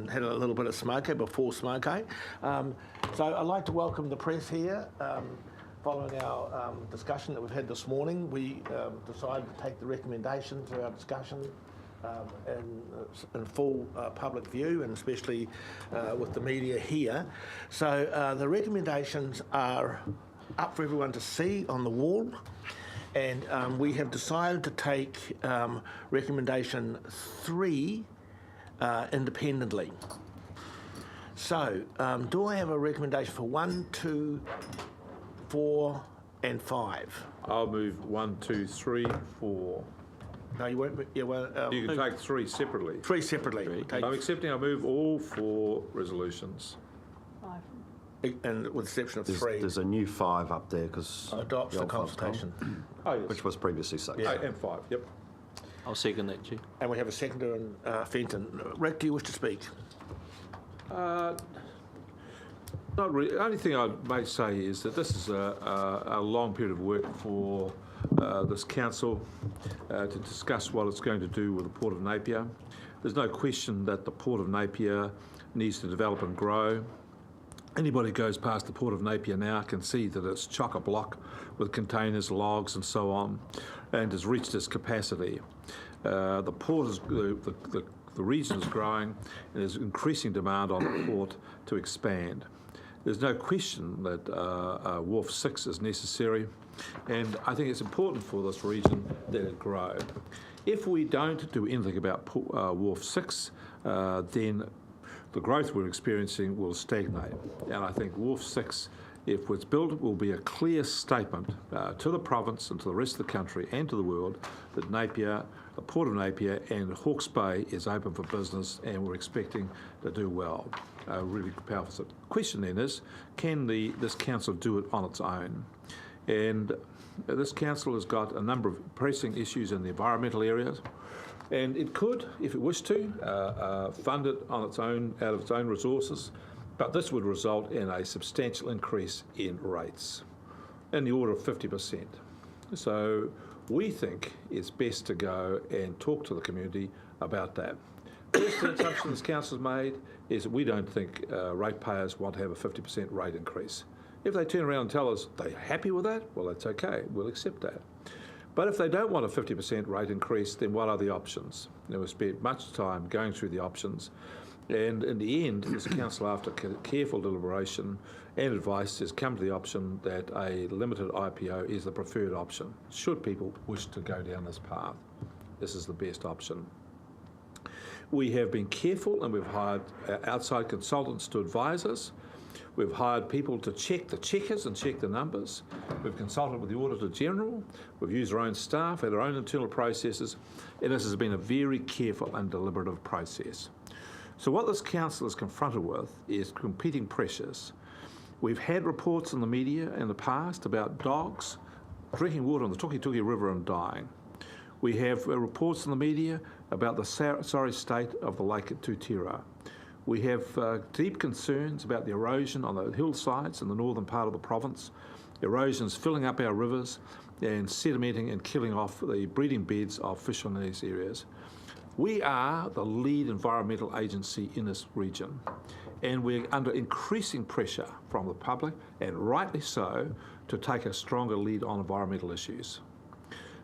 and had a little bit of smoko before smoko. So I'd like to welcome the press here. Following our discussion that we've had this morning, we decided to take the recommendation to our discussion in full public view, and especially with the media here. So the recommendations are up for everyone to see on the wall, and we have decided to take recommendation 3 independently. So do I have a recommendation for 1, 2, 4 and 5? I'll move 1, 2, 3, 4. No, you won't. You can take 3 separately. 3 separately. I'm accepting. I move all 4 resolutions. 5. And with the exception of 3. There's a new 5 up there because adopts the consultation. Oh, yes. Which was previously 6. Yeah. And 5. Yep. I'll second that, Chair. And we have a seconder in Fenton. Rick, do you wish to speak? Not really. The only thing I may say is that this is a long period of work for this council to discuss what it's going to do with the Port of Napier. There's no question that the Port of Napier needs to develop and grow. Anybody who goes past the Port of Napier now can see that it's chock-a-block with containers, logs and so on, and has reached its capacity. The port is, the region is growing, and there's increasing demand on the port to expand. There's no question that Wharf 6 is necessary, and I think it's important for this region that it grow. If we don't do anything about Wharf 6, then the growth we're experiencing will stagnate. And I think Wharf 6, if it's built, will be a clear statement to the province and to the rest of the country and to the world that Napier, the Port of Napier and Hawke's Bay is open for business, and we're expecting to do well. Really powerful. So the question then is, can this council do it on its own? And this council has got a number of pressing issues in the environmental areas, and it could, if it wished to, fund it on its own, out of its own resources, but this would result in a substantial increase in rates in the order of 50%. So we think it's best to go and talk to the community about that. First assumption this council has made is that we don't think ratepayers want to have a 50% rate increase. If they turn around and tell us they're happy with that, well, that's okay, we'll accept that. But if they don't want a 50% rate increase, then what are the options? We spent much time going through the options, and in the end, this council, after careful deliberation and advice, has come to the option that a limited IPO is the preferred option. Should people wish to go down this path, this is the best option. We have been careful, and we've hired outside consultants to advise us. We've hired people to check the checkers and check the numbers. We've consulted with the Auditor General. We've used our own staff, had our own internal processes, and this has been a very careful and deliberative process. So what this council is confronted with is competing pressures. We've had reports in the media in the past about dogs drinking water on the Tukituki River and dying. We have reports in the media about the sorry state of the lake at Tutira. We have deep concerns about the erosion on the hillsides in the northern part of the province. Erosion's filling up our rivers and sedimenting and killing off the breeding beds of fish in these areas. We are the lead environmental agency in this region, and we're under increasing pressure from the public, and rightly so, to take a stronger lead on environmental issues.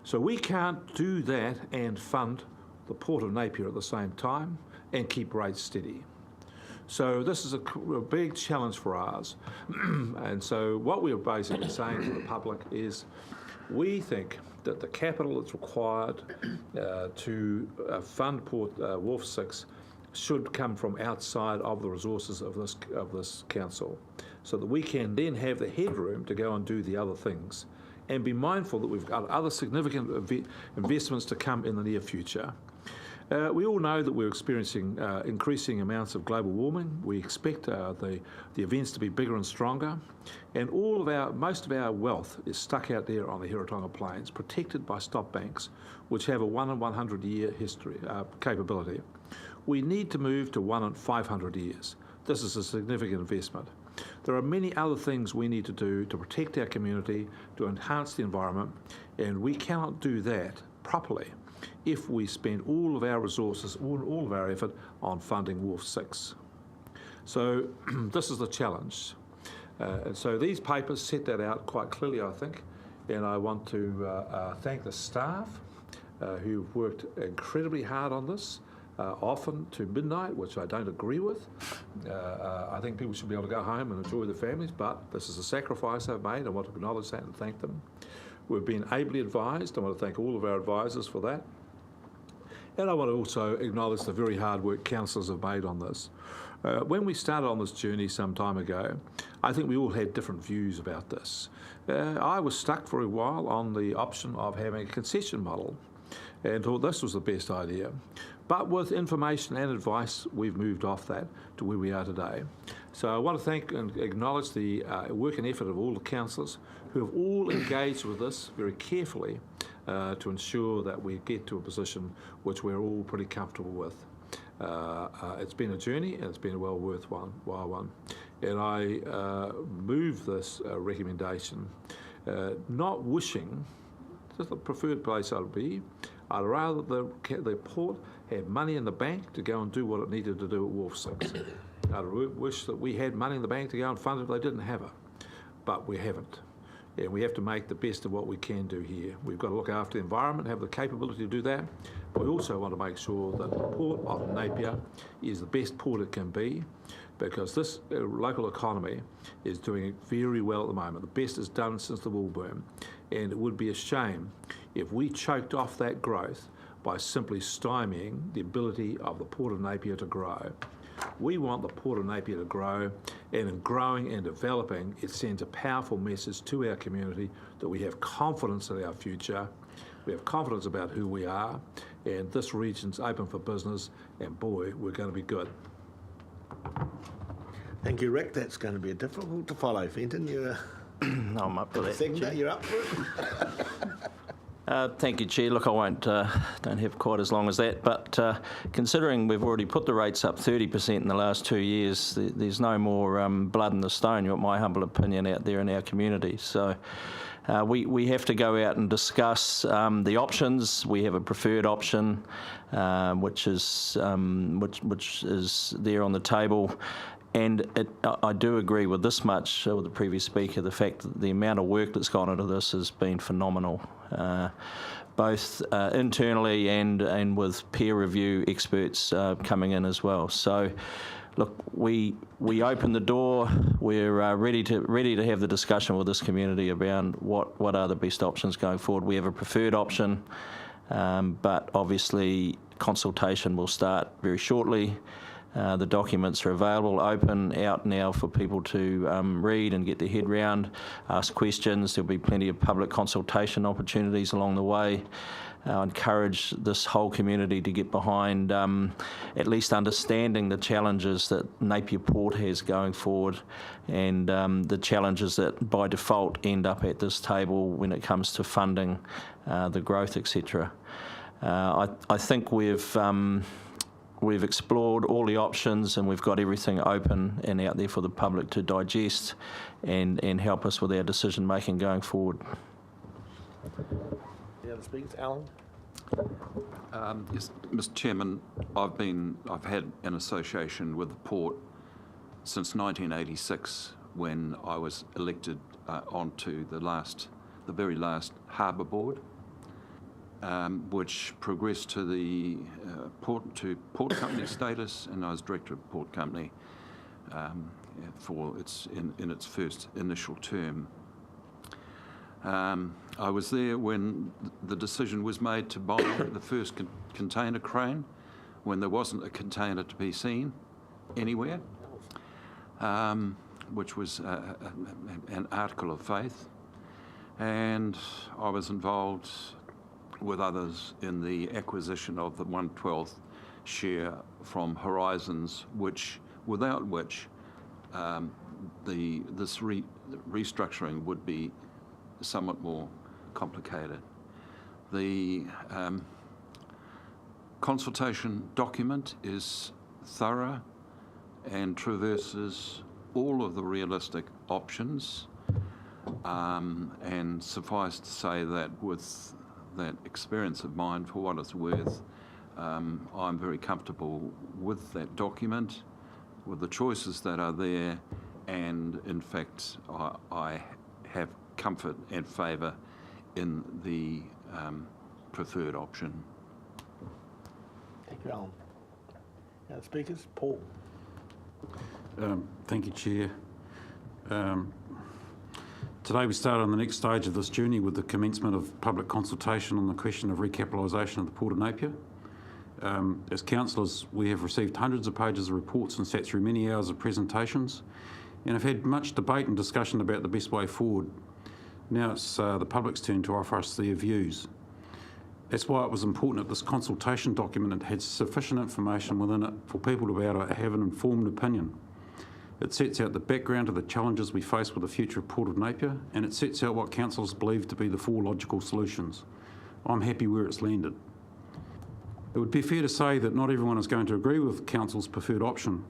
So we can't do that and fund the Port of Napier at the same time and keep rates steady. So this is a big challenge for us. And so what we're basically saying to the public is we think that the capital that's required to fund Port Wharf 6 should come from outside of the resources of this council, so that we can then have the headroom to go and do the other things, and be mindful that we've got other significant investments to come in the near future. We all know that we're experiencing increasing amounts of global warming. We expect the events to be bigger and stronger, and most of our wealth is stuck out there on the Heretaunga Plains, protected by stop banks, which have a 1 in 100 year history capability. We need to move to 1 in 500 years. This is a significant investment. There are many other things we need to do to protect our community, to enhance the environment, and we cannot do that properly if we spend all of our resources, all of our effort on funding Wharf 6. So this is the challenge. And so these papers set that out quite clearly, I think, and I want to thank the staff who've worked incredibly hard on this, often to midnight, which I don't agree with. I think people should be able to go home and enjoy their families, but this is a sacrifice they've made. I want to acknowledge that and thank them. We've been ably advised. I want to thank all of our advisors for that. And I want to also acknowledge the very hard work councillors have made on this. When we started on this journey some time ago, I think we all had different views about this. I was stuck for a while on the option of having a concession model and thought this was the best idea. But with information and advice, we've moved off that to where we are today. So I want to thank and acknowledge the work and effort of all the councillors who have all engaged with this very carefully to ensure that we get to a position which we're all pretty comfortable with. It's been a journey and it's been a well worthwhile one. And I move this recommendation, not wishing, just the preferred place I'd be. I'd rather the port have money in the bank to go and do what it needed to do at Wharf 6. I'd wish that we had money in the bank to go and fund it if they didn't have it, but we haven't. And we have to make the best of what we can do here. We've got to look after the environment, have the capability to do that. But we also want to make sure that the Port of Napier is the best port it can be, because this local economy is doing very well at the moment. The best it's done since the wool boom. And it would be a shame if we choked off that growth by simply stymieing the ability of the Port of Napier to grow. We want the Port of Napier to grow, and in growing and developing, it sends a powerful message to our community that we have confidence in our future, we have confidence about who we are, and this region's open for business, and boy, we're going to be good. Thank you, Rick. That's going to be difficult to follow, Fenton. You're No, I'm up for that. Chair. You're up for it. Thank you, Chair. Look, I won't, don't have quite as long as that, but considering we've already put the rates up 30% in the last 2 years, there's no more blood in the stone, in my humble opinion, out there in our community. So we have to go out and discuss the options. We have a preferred option, which is there on the table. And I do agree with this much with the previous speaker, the fact that the amount of work that's gone into this has been phenomenal, both internally and with peer review experts coming in as well. So, look, we open the door. We're ready to have the discussion with this community about what are the best options going forward. We have a preferred option, but obviously consultation will start very shortly. The documents are available, open, out now for people to read and get their head round, ask questions. There'll be plenty of public consultation opportunities along the way. I encourage this whole community to get behind at least understanding the challenges that Napier Port has going forward, and the challenges that by default end up at this table when it comes to funding the growth, etc. I think we've explored all the options, and we've got everything open and out there for the public to digest and help us with our decision making going forward. The other speakers, Alan? Yes, Mr. Chairman, I've had an association with the port since 1986, when I was elected onto the very last harbour board, which progressed to the port company status, and I was director of port company for in its first initial term. I was there when the decision was made to buy the first container crane, when there wasn't a container to be seen anywhere, which was an article of faith, and I was involved with others in the acquisition of the 1/12 share from Horizons, without which this restructuring would be somewhat more complicated. The consultation document is thorough and traverses all of the realistic options, and suffice to say that with that experience of mine, for what it's worth, I'm very comfortable with that document, with the choices that are there, and in fact, I have comfort and favour in the preferred option. Thank you, Alan. Now, speakers, Paul. Thank you, Chair. Today we start on the next stage of this journey with the commencement of public consultation on the question of recapitalisation of the Port of Napier. As councillors, we have received hundreds of pages of reports and sat through many hours of presentations, and have had much debate and discussion about the best way forward. Now it's the public's turn to offer us their views. That's why it was important that this consultation document had sufficient information within it for people to be able to have an informed opinion. It sets out the background of the challenges we face with the future of Port of Napier, and it sets out what councillors believe to be the 4 logical solutions. I'm happy where it's landed. It would be fair to say that not everyone is going to agree with Council's preferred option.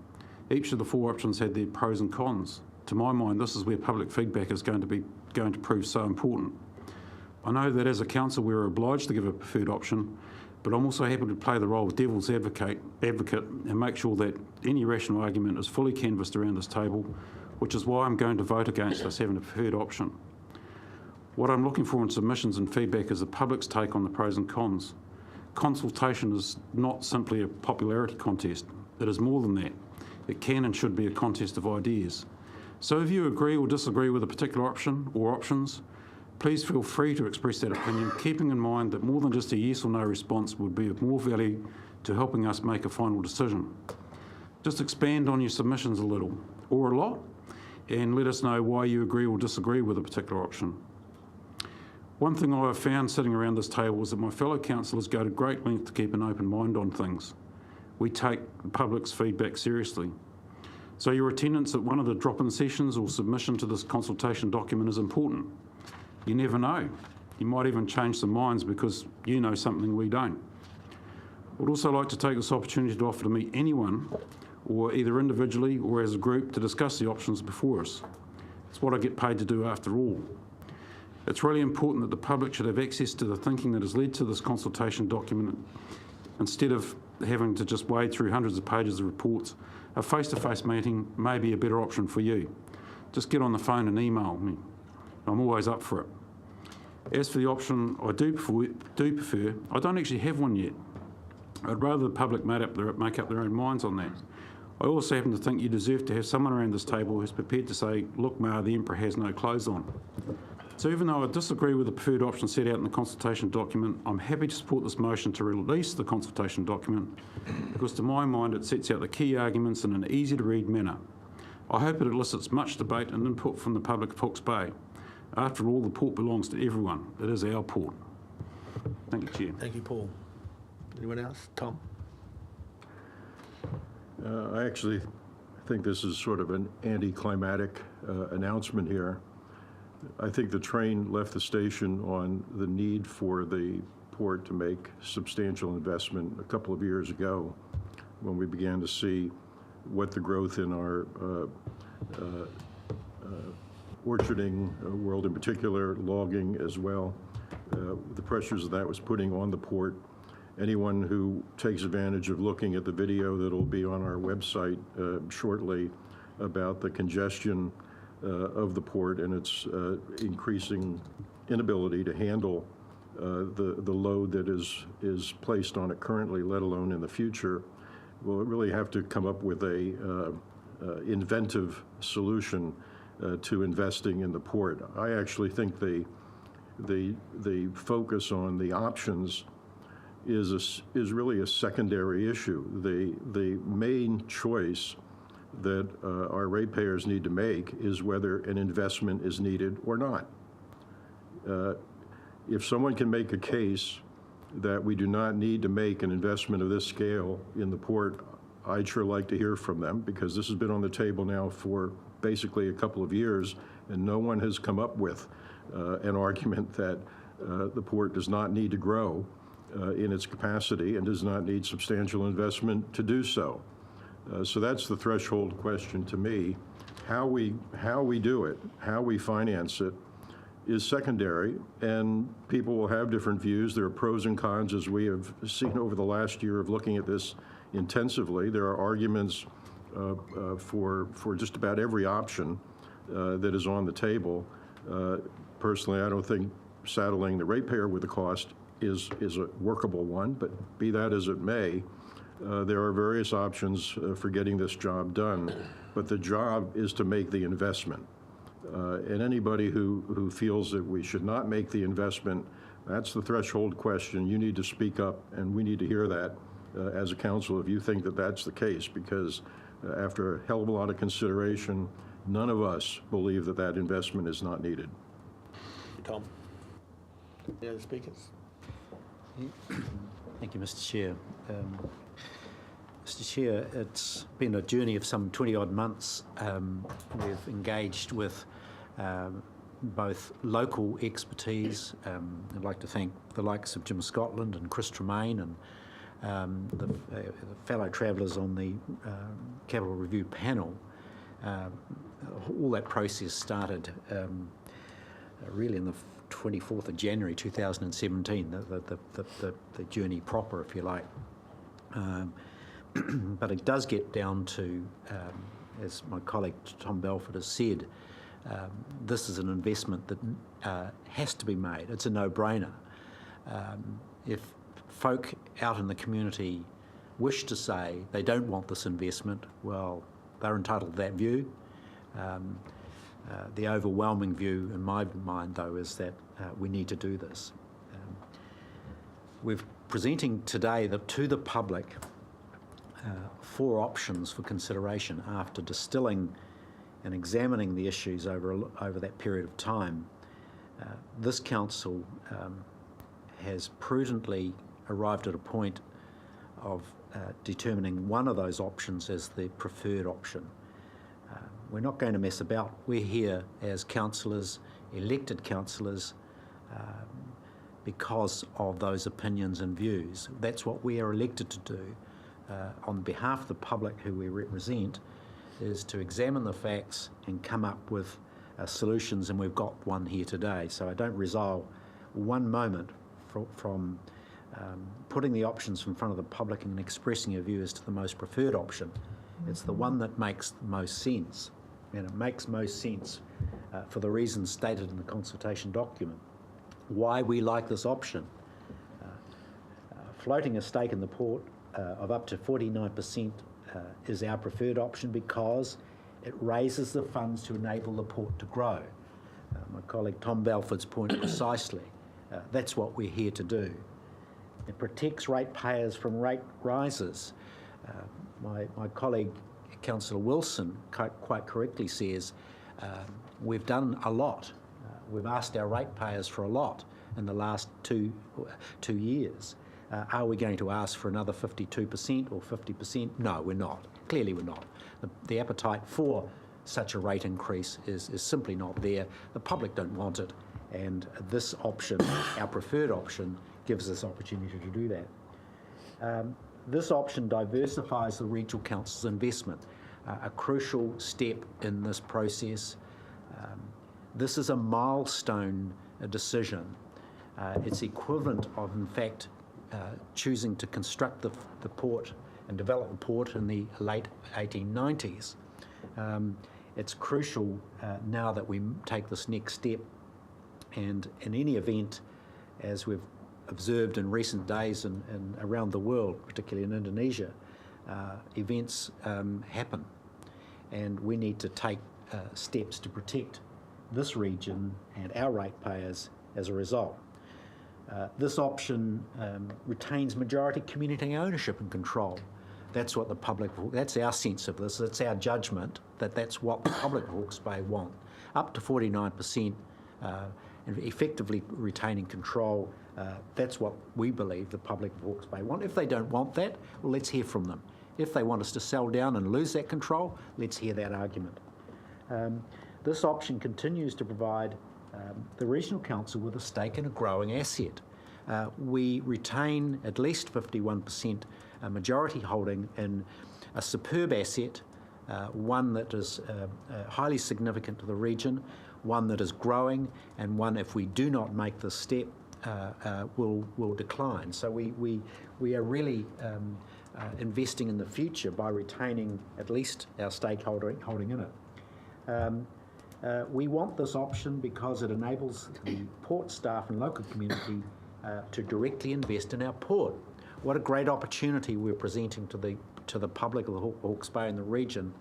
Each of the 4 options had their pros and cons. To my mind, this is where public feedback is going to prove so important. I know that as a council we're obliged to give a preferred option, but I'm also happy to play the role of devil's advocate and make sure that any rational argument is fully canvassed around this table, which is why I'm going to vote against us having a preferred option. What I'm looking for in submissions and feedback is the public's take on the pros and cons. Consultation is not simply a popularity contest. It is more than that. It can and should be a contest of ideas. So if you agree or disagree with a particular option or options, please feel free to express that opinion, keeping in mind that more than just a yes or no response would be of more value to helping us make a final decision. Just expand on your submissions a little, or a lot, and let us know why you agree or disagree with a particular option. One thing I have found sitting around this table is that my fellow councillors go to great length to keep an open mind on things. We take the public's feedback seriously. So your attendance at one of the drop-in sessions or submission to this consultation document is important. You never know. You might even change some minds because you know something we don't. I'd also like to take this opportunity to offer to meet anyone, or either individually or as a group, to discuss the options before us. It's what I get paid to do after all. It's really important that the public should have access to the thinking that has led to this consultation document. Instead of having to just wade through hundreds of pages of reports, a face-to-face meeting may be a better option for you. Just get on the phone and email me. I'm always up for it. As for the option I do prefer, I don't actually have one yet. I'd rather the public make up their own minds on that. I also happen to think you deserve to have someone around this table who's prepared to say, look, Ma, the Emperor has no clothes on. So even though I disagree with the preferred option set out in the consultation document, I'm happy to support this motion to release the consultation document because to my mind it sets out the key arguments in an easy to read manner. I hope it elicits much debate and input from the public of Hawke's Bay. After all, the port belongs to everyone. It is our port. Thank you, Chair. Thank you, Paul. Anyone else? Tom? I actually think this is sort of an anticlimactic announcement here. I think the train left the station on the need for the port to make substantial investment a couple of years ago when we began to see what the growth in our orcharding world in particular, logging as well, the pressures that was putting on the port. Anyone who takes advantage of looking at the video that'll be on our website shortly about the congestion of the port and its increasing inability to handle the load that is placed on it currently, let alone in the future, will really have to come up with a inventive solution to investing in the port. I actually think the focus on the options is really a secondary issue. The main choice that our ratepayers need to make is whether an investment is needed or not. If someone can make a case that we do not need to make an investment of this scale in the port, I'd sure like to hear from them, because this has been on the table now for basically a couple of years, and no one has come up with an argument that the port does not need to grow in its capacity and does not need substantial investment to do so. So that's the threshold question to me. How we do it, how we finance it, is secondary, and people will have different views. There are pros and cons, as we have seen over the last year of looking at this intensively. There are arguments for just about every option that is on the table. Personally, I don't think saddling the ratepayer with the cost is a workable one, but be that as it may, there are various options for getting this job done, but the job is to make the investment. And anybody who feels that we should not make the investment, that's the threshold question. You need to speak up, and we need to hear that as a council if you think that that's the case, because after a hell of a lot of consideration, none of us believe that that investment is not needed. Tom. The other speakers. Thank you, Mr. Chair. Mr. Chair, it's been a journey of some 20-odd months. We've engaged with both local expertise. I'd like to thank the likes of Jim Scotland and Chris Tremaine and the fellow travellers on the Capital Review panel. All that process started really in the 24th of January 2017, the journey proper, if you like. But it does get down to, as my colleague Tom Belford has said, this is an investment that has to be made. It's a no-brainer. If folk out in the community wish to say they don't want this investment, well, they're entitled to that view. The overwhelming view in my mind, though, is that we need to do this. We're presenting today to the public 4 options for consideration after distilling and examining the issues over that period of time. This council has prudently arrived at a point of determining one of those options as the preferred option. We're not going to mess about. We're here as councillors, elected councillors, because of those opinions and views. That's what we are elected to do on behalf of the public who we represent, is to examine the facts and come up with solutions, and we've got one here today. So I don't resile one moment from putting the options in front of the public and expressing a view as to the most preferred option. It's the one that makes the most sense, and it makes most sense for the reasons stated in the consultation document. Why we like this option. Floating a stake in the port of up to 49% is our preferred option because it raises the funds to enable the port to grow. My colleague Tom Belford's point precisely. That's what we're here to do. It protects ratepayers from rate rises. My colleague Councillor Wilson quite correctly says we've done a lot. We've asked our ratepayers for a lot in the last two years. Are we going to ask for another 52% or 50%? No, we're not. Clearly we're not. The appetite for such a rate increase is simply not there. The public don't want it, and this option, our preferred option, gives us opportunity to do that. This option diversifies the regional council's investment, a crucial step in this process. This is a milestone decision. It's equivalent of, in fact, choosing to construct the port and develop the port in the late 1890s. It's crucial now that we take this next step, and in any event, as we've observed in recent days and around the world, particularly in Indonesia, events happen, and we need to take steps to protect this region and our ratepayers as a result. This option retains majority community ownership and control. That's what the public, that's our sense of this, it's our judgment that that's what the public of Hawke's Bay want. Up to 49%, and effectively retaining control, that's what we believe the public of Hawke's Bay want. If they don't want that, well, let's hear from them. If they want us to sell down and lose that control, let's hear that argument. This option continues to provide the Regional Council with a stake in a growing asset. We retain at least 51% majority holding in a superb asset, one that is highly significant to the region, one that is growing, and one, if we do not make this step, will decline. So we are really investing in the future by retaining at least our stakeholder holding in it. We want this option because it enables the port staff and local community to directly invest in our port. What a great opportunity we're presenting to the public of the Hawke's Bay and the region,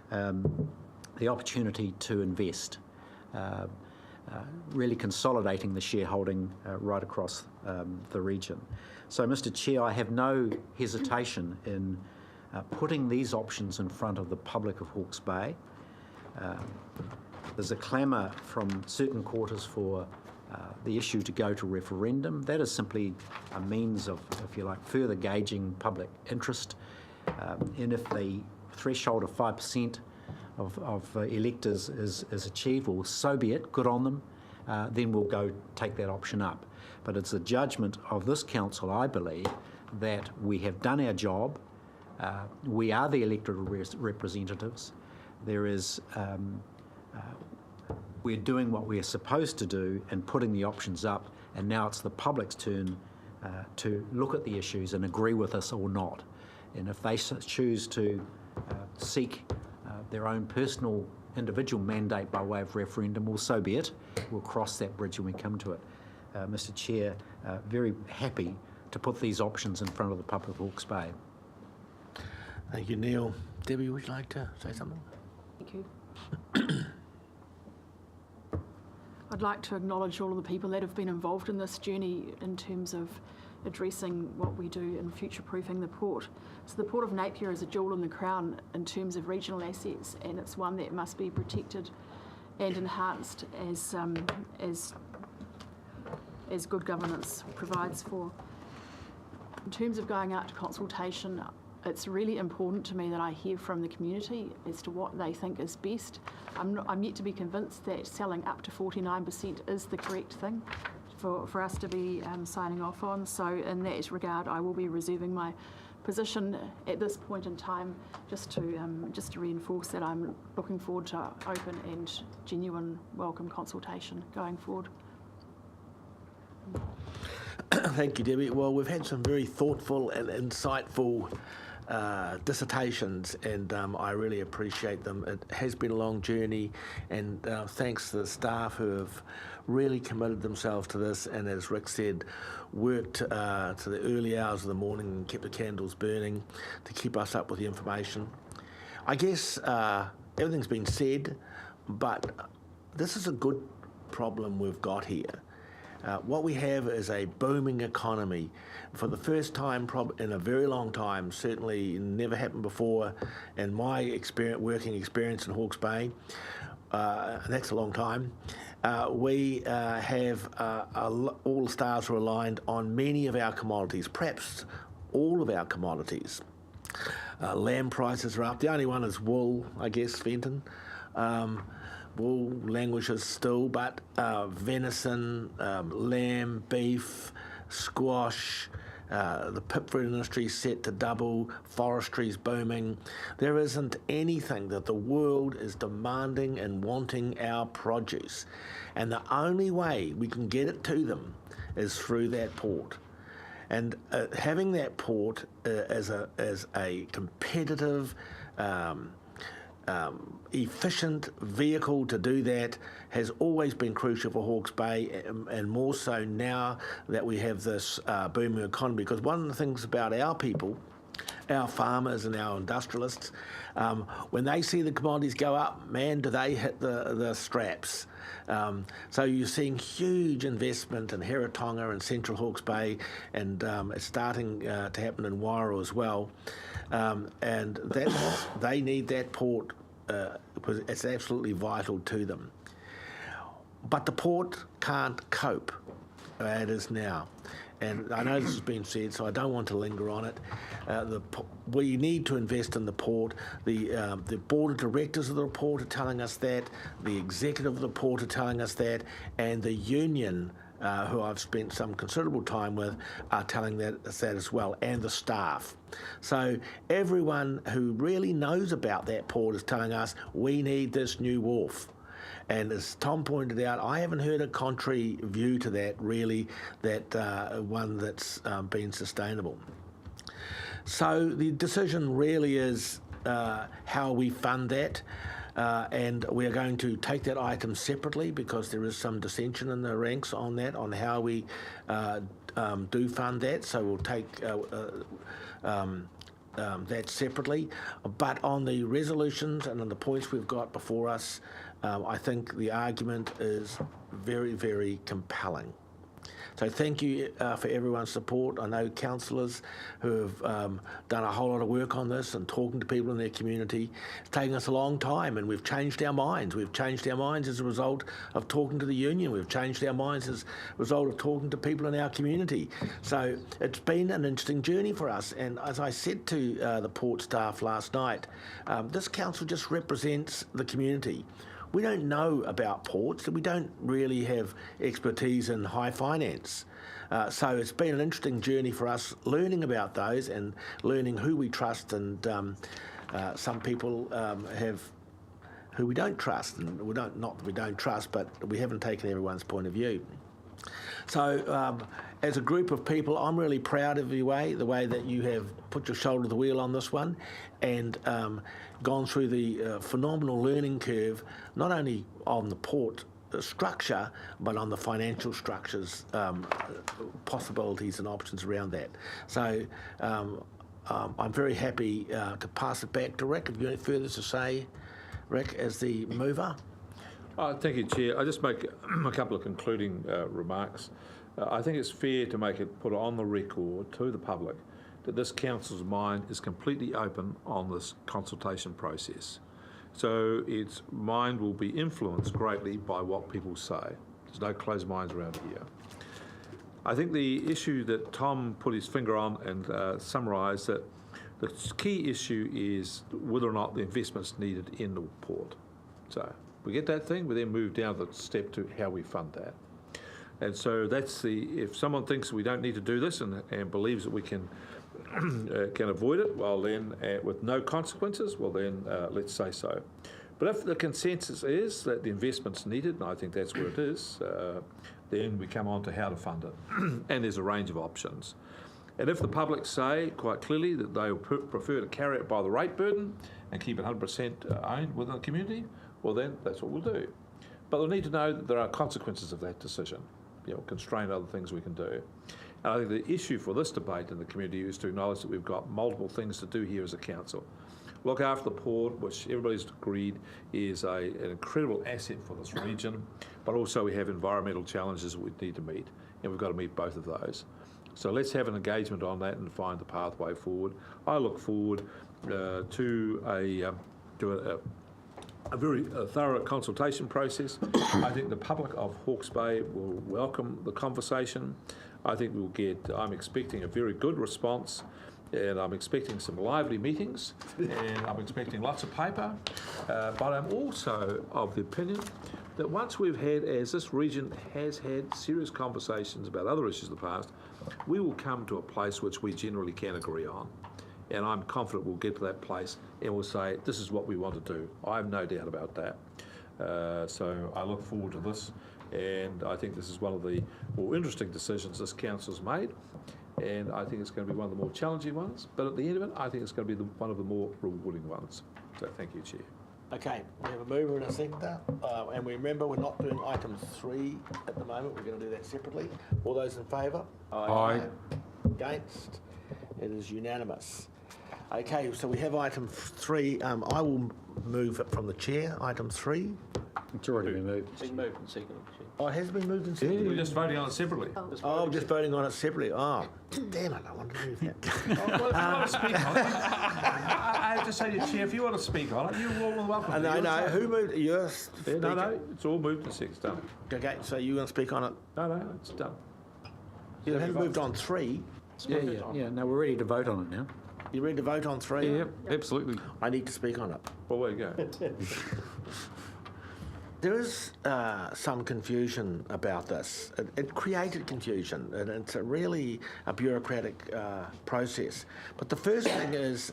the opportunity to invest, really consolidating the shareholding right across the region. So, Mr. Chair, I have no hesitation in putting these options in front of the public of Hawke's Bay. There's a clamour from certain quarters for the issue to go to referendum. That is simply a means of, if you like, further gauging public interest. And if the threshold of 5% of electors is achieved, well, so be it, good on them, then we'll go take that option up. But it's a judgment of this council, I believe, that we have done our job. We are the elected representatives. There is, we're doing what we're supposed to do and putting the options up, and now it's the public's turn to look at the issues and agree with us or not. And if they choose to seek their own personal individual mandate by way of referendum, well, so be it. We'll cross that bridge when we come to it. Mr. Chair, very happy to put these options in front of the public of Hawke's Bay. Thank you, Neil. Debbie, would you like to say something? Thank you. I'd like to acknowledge all of the people that have been involved in this journey in terms of addressing what we do in future-proofing the port. So the Port of Napier is a jewel in the crown in terms of regional assets, and it's one that must be protected and enhanced as good governance provides for. In terms of going out to consultation, it's really important to me that I hear from the community as to what they think is best. I'm yet to be convinced that selling up to 49% is the correct thing for us to be signing off on. So in that regard, I will be reserving my position at this point in time, just to reinforce that I'm looking forward to open and genuine welcome consultation going forward. Thank you, Debbie. Well, we've had some very thoughtful and insightful dissertations, and I really appreciate them. It has been a long journey, and thanks to the staff who have really committed themselves to this, and as Rick said, worked to the early hours of the morning and kept the candles burning to keep us up with the information. I guess everything's been said, but this is a good problem we've got here. What we have is a booming economy. For the first time in a very long time, certainly never happened before in my working experience in Hawke's Bay, that's a long time, we have all the stars are aligned on many of our commodities, perhaps all of our commodities. Lamb prices are up. The only one is wool, I guess, Fenton. Wool languishes still, but venison, lamb, beef, squash, the pipfruit industry is set to double, forestry's booming. There isn't anything that the world is demanding and wanting our produce. And the only way we can get it to them is through that port. And having that port as a competitive, efficient vehicle to do that has always been crucial for Hawke's Bay, and more so now that we have this booming economy. Because one of the things about our people, our farmers and our industrialists, when they see the commodities go up, man, do they hit the straps. So you're seeing huge investment in Heritonga and Central Hawke's Bay, and it's starting to happen in Wairau as well. And they need that port because it's absolutely vital to them. But the port can't cope as it is now. And I know this has been said, so I don't want to linger on it. We need to invest in the port. The board of directors of the port are telling us that. The executive of the port are telling us that. And the union, who I've spent some considerable time with, are telling us that as well, and the staff. So everyone who really knows about that port is telling us we need this new wharf. And as Tom pointed out, I haven't heard a contrary view to that, really, that one that's been sustainable. So the decision really is how we fund that. And we are going to take that item separately because there is some dissension in the ranks on that, on how we do fund that. So we'll take that separately. But on the resolutions and on the points we've got before us, I think the argument is very, very compelling. So thank you for everyone's support. I know councillors who have done a whole lot of work on this and talking to people in their community. It's taken us a long time and we've changed our minds. We've changed our minds as a result of talking to the union. We've changed our minds as a result of talking to people in our community. So it's been an interesting journey for us. And as I said to the port staff last night, this council just represents the community. We don't know about ports, we don't really have expertise in high finance. So it's been an interesting journey for us learning about those and learning who we trust, and some people have who we don't trust, and not that we don't trust, but we haven't taken everyone's point of view. So as a group of people, I'm really proud of the way that you have put your shoulder to the wheel on this one and gone through the phenomenal learning curve, not only on the port structure, but on the financial structures, possibilities and options around that. So I'm very happy to pass it back to Rick. Have you got any further to say, Rick, as the mover? Thank you, Chair. I just make a couple of concluding remarks. I think it's fair to put it on the record to the public that this council's mind is completely open on this consultation process. So its mind will be influenced greatly by what people say. There's no closed minds around here. I think the issue that Tom put his finger on and summarised, that the key issue is whether or not the investment's needed in the port. So we get that thing, we then move down the step to how we fund that. And so that's if someone thinks we don't need to do this and believes that we can avoid it, well then, with no consequences, well then, let's say so. But if the consensus is that the investment's needed, and I think that's where it is, then we come on to how to fund it. And there's a range of options. And if the public say quite clearly that they prefer to carry it by the rate burden and keep it 100% owned within the community, well then, that's what we'll do. But they'll need to know that there are consequences of that decision, constrain other things we can do. And I think the issue for this debate in the community is to acknowledge that we've got multiple things to do here as a council. Look after the port, which everybody's agreed is an incredible asset for this region, but also we have environmental challenges that we need to meet, and we've got to meet both of those. So let's have an engagement on that and find the pathway forward. I look forward to a very thorough consultation process. I think the public of Hawke's Bay will welcome the conversation. I think I'm expecting a very good response, and I'm expecting some lively meetings, and I'm expecting lots of paper. But I'm also of the opinion that once we've had, as this region has had serious conversations about other issues in the past, we will come to a place which we generally can agree on. And I'm confident we'll get to that place and we'll say, this is what we want to do. I have no doubt about that. So I look forward to this, and I think this is one of the more interesting decisions this council's made, and I think it's going to be one of the more challenging ones, but at the end of it, I think it's going to be one of the more rewarding ones. So thank you, Chair. Okay, we have a mover and a seconder, and we remember we're not doing item 3 at the moment. We're going to do that separately. All those in favour? Aye. Against? It is unanimous. Okay, so we have item 3. I will move it from the chair. Item 3. It's already been moved. It's been moved and seconded. Oh, it has been moved and seconded. We're just voting on it separately. Oh, just voting on it separately. Oh, damn it! I wanted to move that. Well, if you want to speak on it, I have to say to you, Chair, if you want to speak on it, you're all welcome. No. Who moved it? You're No, it's all moved and seconded. Done. Okay, so you want to speak on it? No, it's done. You haven't moved on 3. Yeah. No, we're ready to vote on it now. You ready to vote on 3? Yeah, absolutely. I need to speak on it. Well, there you go. There is some confusion about this. It created confusion, and it's really a bureaucratic process. But the first thing is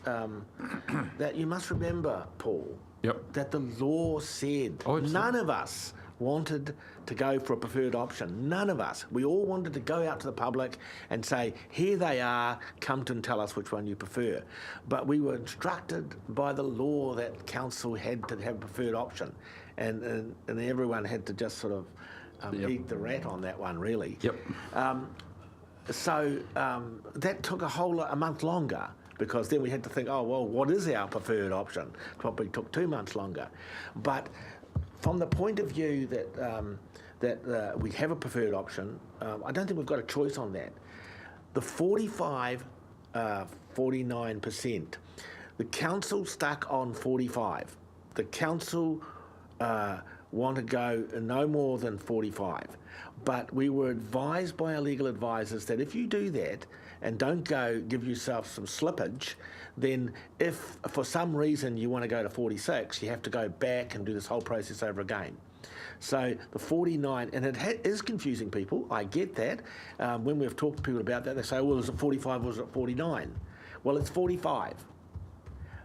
that you must remember, Paul, Yep. that the law said. Oh, absolutely. None of us wanted to go for a preferred option. None of us. We all wanted to go out to the public and say, here they are, come to and tell us which one you prefer. But we were instructed by the law that council had to have a preferred option. And everyone had to just sort of eat the rat on that one, really. Yep. So that took a month longer, because then we had to think, oh, well, what is our preferred option? Probably took 2 months longer. But from the point of view that we have a preferred option, I don't think we've got a choice on that. The 49%, the council stuck on 45. The council want to go no more than 45. But we were advised by our legal advisors that if you do that and don't give yourself some slippage, then if for some reason you want to go to 46, you have to go back and do this whole process over again. So the 49, and it is confusing people, I get that. When we've talked to people about that, they say, well, is it 45 or is it 49? Well, it's 45.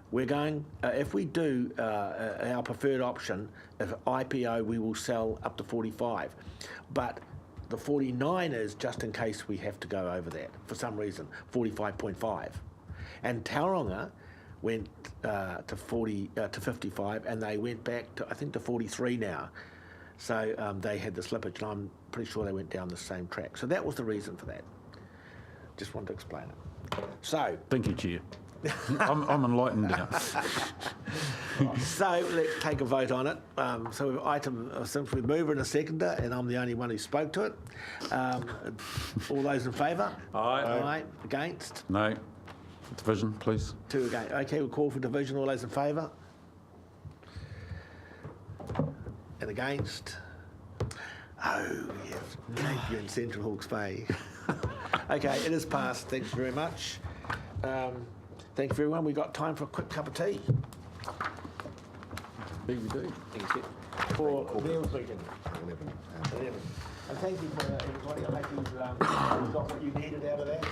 We're going, if we do our preferred option, if IPO, we will sell up to 45. But the 49 is just in case we have to go over that for some reason, 45.5. And Tauranga went to 55, and they went back to, I think, to 43 now. So they had the slippage, and I'm pretty sure they went down the same track. So that was the reason for that. Just wanted to explain it. So. Thank you, Chair. I'm enlightened now. So let's take a vote on it. So we've since we've mover and a seconder, and I'm the only one who spoke to it. All those in favour? Aye. Aye. Against? No. Division, please. 2 against. Okay, we'll call for division. All those in favour? And against? Oh, yes. Napier and Central Hawke's Bay. Okay, it is passed. Thanks very much. Thank you, everyone. We've got time for a quick cup of tea. We do. Thank you. For Neil's meeting. 11. And thank you for everybody. I hope you've got what you needed out of that.